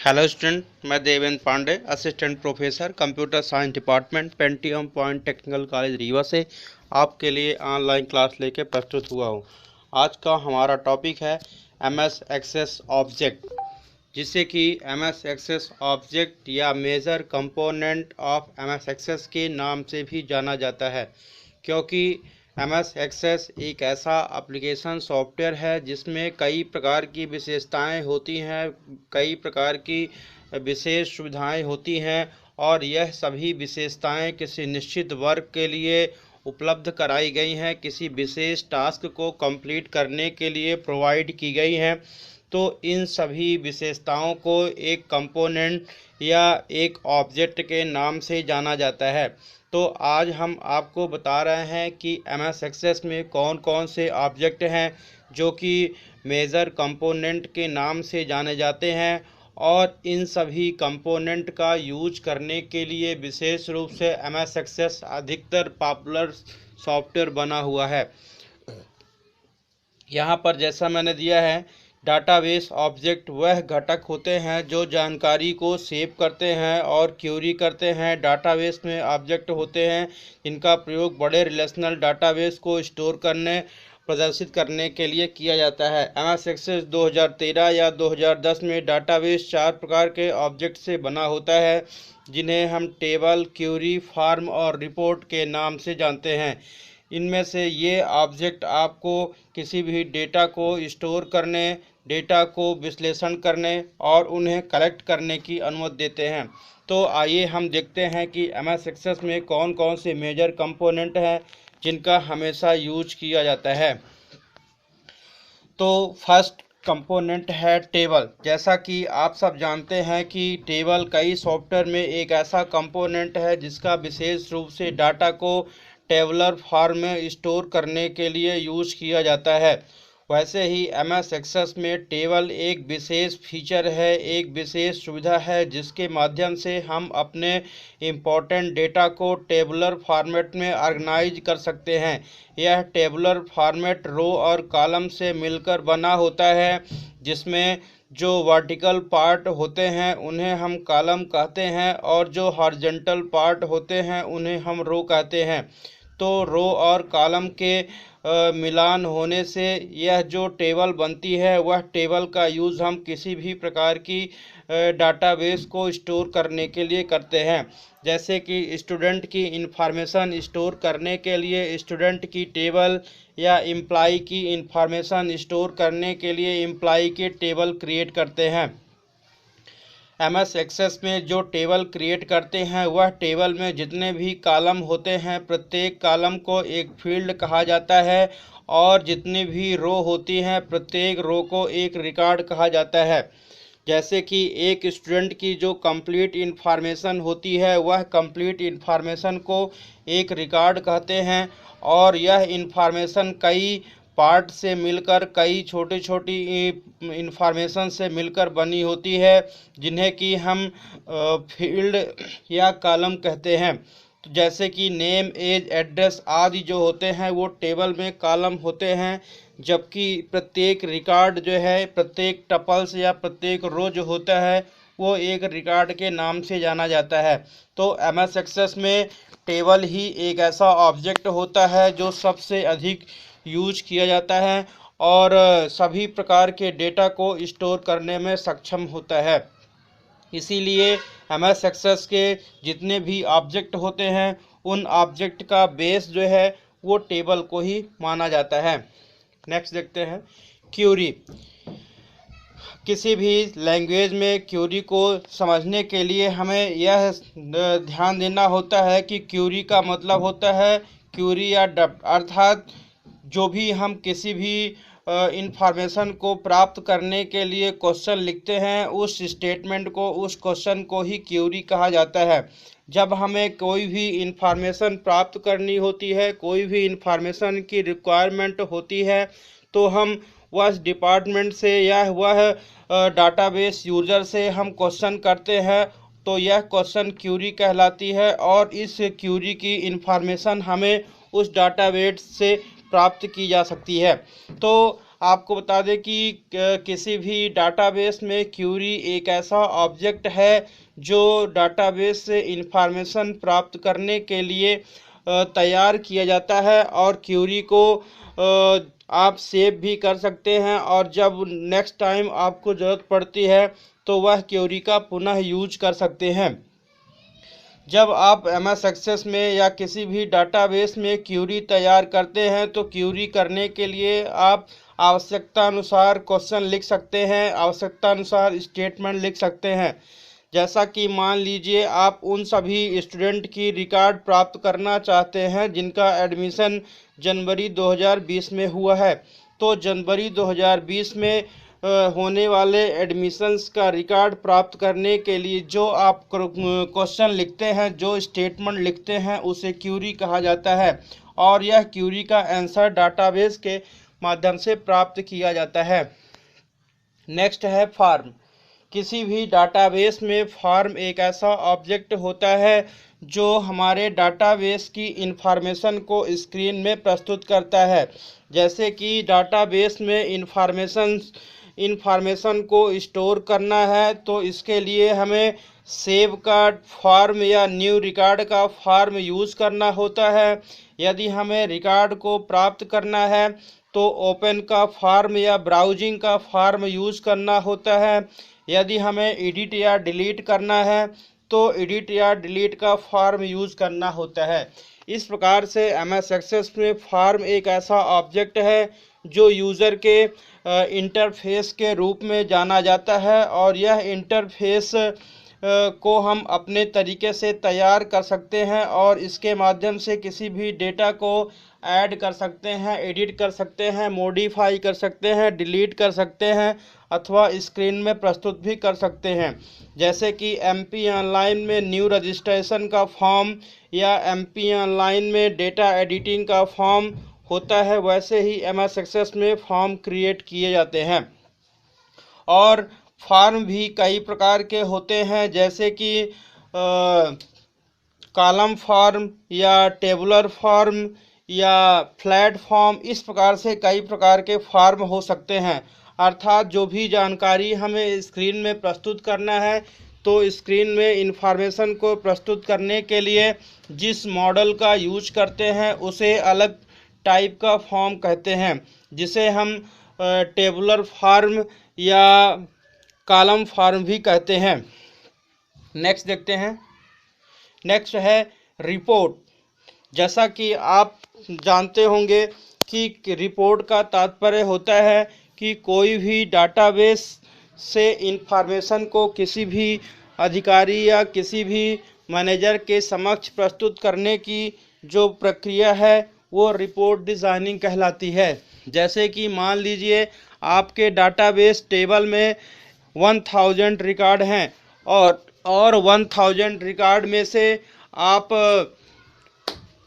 Hello student, मैं Devendra Pandey, assistant professor computer science department, Pentium point technical college Rewa से आपके लिए ऑनलाइन क्लास लेके प्रस्तुत हुआ हूँ। आज का हमारा टॉपिक है एमएस एक्सेस ऑब्जेक्ट, जिसे कि एमएस एक्सेस ऑब्जेक्ट या major component of MS Access के नाम से भी जाना जाता है, क्योंकि एमएस एक्सेस एक ऐसा एप्लीकेशन सॉफ्टवेयर है जिसमें कई प्रकार की विशेषताएं होती हैं, कई प्रकार की विशेष सुविधाएं होती हैं और यह सभी विशेषताएं किसी निश्चित वर्ग के लिए उपलब्ध कराई गई हैं, किसी विशेष टास्क को कंप्लीट करने के लिए प्रोवाइड की गई हैं। तो इन सभी विशेषताओं को एक कंपोनेंट या एक ऑब्जेक्ट के नाम से जाना जाता है। तो आज हम आपको बता रहे हैं कि एमएस एक्सेस में कौन कौन से ऑब्जेक्ट हैं जो कि मेजर कंपोनेंट के नाम से जाने जाते हैं, और इन सभी कंपोनेंट का यूज करने के लिए विशेष रूप से एमएस एक्सेस अधिकतर पॉपुलर सॉफ्टवेयर बना हुआ है। यहाँ पर जैसा मैंने दिया है, डाटाबेस ऑब्जेक्ट वह घटक होते हैं जो जानकारी को सेव करते हैं और क्यूरी करते हैं। डाटाबेस में ऑब्जेक्ट होते हैं जिनका प्रयोग बड़े रिलेशनल डाटाबेस को स्टोर करने, प्रदर्शित करने के लिए किया जाता है। एमएस एक्सेस 2013 या 2010 में डाटाबेस 4 प्रकार के ऑब्जेक्ट से बना होता है, जिन्हें हम टेबल, क्यूरी, फॉर्म और रिपोर्ट के नाम से जानते हैं। इनमें से ये ऑब्जेक्ट आपको किसी भी डेटा को स्टोर करने, डेटा को विश्लेषण करने और उन्हें कलेक्ट करने की अनुमति देते हैं। तो आइए हम देखते हैं कि एमएस एक्सेस में कौन कौन से मेजर कंपोनेंट हैं जिनका हमेशा यूज किया जाता है। तो फर्स्ट कंपोनेंट है टेबल। जैसा कि आप सब जानते हैं कि टेबल कई सॉफ्टवेयर में एक ऐसा कंपोनेंट है जिसका विशेष रूप से डाटा को टेबलर फॉर्म में स्टोर करने के लिए यूज किया जाता है। वैसे ही एमएस एक्सेस में टेबल एक विशेष फीचर है, एक विशेष सुविधा है जिसके माध्यम से हम अपने इम्पोर्टेंट डेटा को टेबुलर फॉर्मेट में ऑर्गेनाइज कर सकते हैं। यह टेबुलर फॉर्मेट रो और कॉलम से मिलकर बना होता है, जिसमें जो वर्टिकल पार्ट होते हैं उन्हें हम कॉलम कहते हैं और जो हॉरिजॉन्टल पार्ट होते हैं उन्हें हम रो कहते हैं। तो रो और कॉलम के मिलान होने से यह जो टेबल बनती है, वह टेबल का यूज़ हम किसी भी प्रकार की डाटाबेस को स्टोर करने के लिए करते हैं। जैसे कि स्टूडेंट की इंफॉर्मेशन स्टोर करने के लिए स्टूडेंट की टेबल, या एम्प्लॉय की इंफॉर्मेशन स्टोर करने के लिए एम्प्लॉय के टेबल क्रिएट करते हैं। एमएस एक्सेस में जो टेबल क्रिएट करते हैं, वह टेबल में जितने भी कॉलम होते हैं, प्रत्येक कॉलम को एक फील्ड कहा जाता है, और जितनी भी रो होती हैं, प्रत्येक रो को एक रिकॉर्ड कहा जाता है। जैसे कि एक स्टूडेंट की जो कंप्लीट इन्फॉर्मेशन होती है, वह कंप्लीट इन्फॉर्मेशन को एक रिकॉर्ड कहते हैं, और यह इन्फॉर्मेशन कई पार्ट से मिलकर, कई छोटी छोटी इंफॉर्मेशन से मिलकर बनी होती है, जिन्हें कि हम फील्ड या कॉलम कहते हैं। तो जैसे कि नेम, एज, एड्रेस आदि जो होते हैं वो टेबल में कॉलम होते हैं, जबकि प्रत्येक रिकॉर्ड जो है, प्रत्येक टपल्स या प्रत्येक रो जो होता है, वो एक रिकॉर्ड के नाम से जाना जाता है। तो एमएस एक्सेस में टेबल ही एक ऐसा ऑब्जेक्ट होता है जो सबसे अधिक यूज किया जाता है और सभी प्रकार के डेटा को स्टोर करने में सक्षम होता है। इसीलिए एमएस एक्सेस के जितने भी ऑब्जेक्ट होते हैं, उन ऑब्जेक्ट का बेस जो है वो टेबल को ही माना जाता है। नेक्स्ट देखते हैं क्यूरी। किसी भी लैंग्वेज में क्यूरी को समझने के लिए हमें यह ध्यान देना होता है कि क्यूरी का मतलब होता है क्यूरी या अर्थात जो भी हम किसी भी इंफॉर्मेशन को प्राप्त करने के लिए क्वेश्चन लिखते हैं, उस स्टेटमेंट को, उस क्वेश्चन को ही क्यूरी कहा जाता है। जब हमें कोई भी इंफॉर्मेशन प्राप्त करनी होती है, कोई भी इंफॉर्मेशन की रिक्वायरमेंट होती है, तो हम वह डिपार्टमेंट से या वह डाटाबेस यूज़र से हम क्वेश्चन करते हैं, तो यह क्वेश्चन क्यूरी कहलाती है, और इस क्यूरी की इंफॉर्मेशन हमें उस डाटाबेस से प्राप्त की जा सकती है। तो आपको बता दें कि किसी भी डाटाबेस में क्यूरी एक ऐसा ऑब्जेक्ट है जो डाटाबेस से इंफॉर्मेशन प्राप्त करने के लिए तैयार किया जाता है, और क्यूरी को आप सेव भी कर सकते हैं, और जब नेक्स्ट टाइम आपको ज़रूरत पड़ती है तो वह क्यूरी का पुनः यूज कर सकते हैं। जब आप MS एक्सेस में या किसी भी डाटाबेस में क्यूरी तैयार करते हैं तो क्यूरी करने के लिए आप आवश्यकता अनुसार क्वेश्चन लिख सकते हैं, आवश्यकता अनुसार स्टेटमेंट लिख सकते हैं। जैसा कि मान लीजिए आप उन सभी स्टूडेंट की रिकॉर्ड प्राप्त करना चाहते हैं जिनका एडमिशन जनवरी 2020 में हुआ है, तो जनवरी 2020 में होने वाले एडमिशन्स का रिकॉर्ड प्राप्त करने के लिए जो आप क्वेश्चन लिखते हैं, जो स्टेटमेंट लिखते हैं, उसे क्यूरी कहा जाता है, और यह क्यूरी का आंसर डाटाबेस के माध्यम से प्राप्त किया जाता है। नेक्स्ट है फॉर्म। किसी भी डाटाबेस में फॉर्म एक ऐसा ऑब्जेक्ट होता है जो हमारे डाटाबेस की इंफॉर्मेशन को स्क्रीन में प्रस्तुत करता है। जैसे कि डाटाबेस में इंफॉर्मेशन को स्टोर करना है तो इसके लिए हमें सेव का फॉर्म या न्यू रिकॉर्ड का फॉर्म यूज़ करना होता है। यदि हमें रिकॉर्ड को प्राप्त करना है तो ओपन का फॉर्म या ब्राउजिंग का फॉर्म यूज़ करना होता है। यदि हमें एडिट या डिलीट करना है तो एडिट या डिलीट का फॉर्म यूज़ करना होता है। इस प्रकार से MS एक्सेस में फॉर्म एक ऐसा ऑब्जेक्ट है जो यूज़र के इंटरफेस के रूप में जाना जाता है, और यह इंटरफेस को हम अपने तरीके से तैयार कर सकते हैं और इसके माध्यम से किसी भी डेटा को ऐड कर सकते हैं, एडिट कर सकते हैं, मॉडिफाई कर सकते हैं, डिलीट कर सकते हैं, अथवा स्क्रीन में प्रस्तुत भी कर सकते हैं। जैसे कि MP ऑनलाइन में न्यू रजिस्ट्रेशन का फॉर्म या MP ऑनलाइन में डेटा एडिटिंग का फॉर्म होता है, वैसे ही MS एक्सेस में फॉर्म क्रिएट किए जाते हैं। और फॉर्म भी कई प्रकार के होते हैं, जैसे कि कॉलम फॉर्म या टेबुलर फॉर्म या फ्लैट फॉर्म। इस प्रकार से कई प्रकार के फॉर्म हो सकते हैं। अर्थात जो भी जानकारी हमें स्क्रीन में प्रस्तुत करना है तो स्क्रीन में इंफॉर्मेशन को प्रस्तुत करने के लिए जिस मॉडल का यूज करते हैं उसे अलग टाइप का फॉर्म कहते हैं, जिसे हम टेबुलर फॉर्म या कॉलम फॉर्म भी कहते हैं। नेक्स्ट देखते हैं। नेक्स्ट है रिपोर्ट। जैसा कि आप जानते होंगे कि रिपोर्ट का तात्पर्य होता है कि कोई भी डाटाबेस से इंफॉर्मेशन को किसी भी अधिकारी या किसी भी मैनेजर के समक्ष प्रस्तुत करने की जो प्रक्रिया है वो रिपोर्ट डिज़ाइनिंग कहलाती है। जैसे कि मान लीजिए आपके डाटाबेस टेबल में 1000 रिकॉर्ड हैं और 1000 रिकॉर्ड में से आप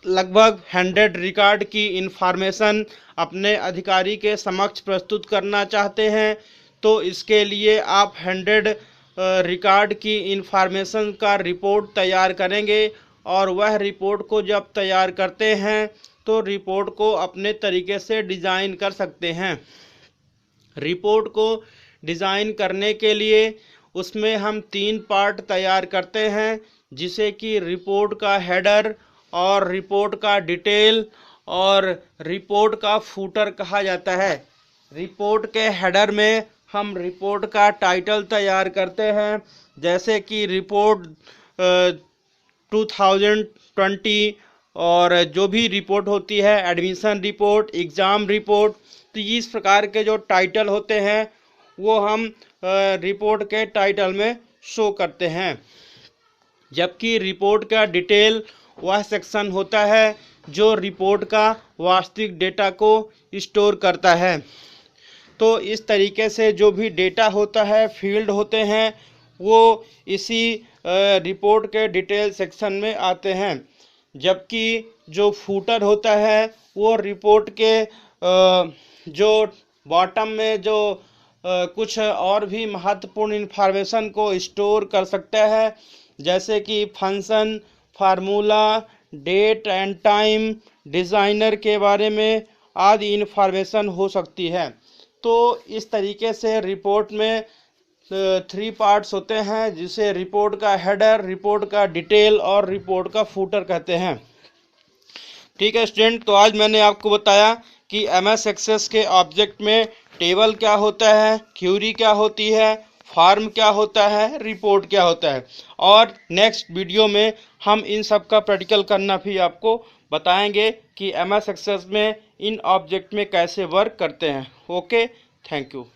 लगभग 100 रिकॉर्ड की इंफॉर्मेशन अपने अधिकारी के समक्ष प्रस्तुत करना चाहते हैं, तो इसके लिए आप 100 रिकॉर्ड की इंफॉर्मेशन का रिपोर्ट तैयार करेंगे, और वह रिपोर्ट को जब तैयार करते हैं तो रिपोर्ट को अपने तरीके से डिज़ाइन कर सकते हैं। रिपोर्ट को डिज़ाइन करने के लिए उसमें हम 3 पार्ट तैयार करते हैं, जिसे कि रिपोर्ट का हेडर और रिपोर्ट का डिटेल और रिपोर्ट का फूटर कहा जाता है। रिपोर्ट के हेडर में हम रिपोर्ट का टाइटल तैयार करते हैं, जैसे कि रिपोर्ट 2020 और जो भी रिपोर्ट होती है, एडमिशन रिपोर्ट, एग्ज़ाम रिपोर्ट, तो इस प्रकार के जो टाइटल होते हैं वो हम रिपोर्ट के टाइटल में शो करते हैं। जबकि रिपोर्ट का डिटेल वह सेक्शन होता है जो रिपोर्ट का वास्तविक डेटा को स्टोर करता है। तो इस तरीके से जो भी डेटा होता है, फील्ड होते हैं, वो इसी रिपोर्ट के डिटेल सेक्शन में आते हैं। जबकि जो फूटर होता है वो रिपोर्ट के जो बॉटम में जो कुछ और भी महत्वपूर्ण इन्फॉर्मेशन को स्टोर कर सकता है, जैसे कि function, formula, date and time, designer के बारे में आदि इन्फॉर्मेशन हो सकती है। तो इस तरीके से रिपोर्ट में 3 पार्ट्स होते हैं, जिसे रिपोर्ट का हेडर, रिपोर्ट का डिटेल और रिपोर्ट का फूटर कहते हैं। ठीक है स्टूडेंट, तो आज मैंने आपको बताया कि MS एक्सेस के ऑब्जेक्ट में टेबल क्या होता है, क्यूरी क्या होती है, फॉर्म क्या होता है, रिपोर्ट क्या होता है, और नेक्स्ट वीडियो में हम इन सब का प्रैक्टिकल करना भी आपको बताएंगे कि MS एक्सेस में इन ऑब्जेक्ट में कैसे वर्क करते हैं। Okay, thank you.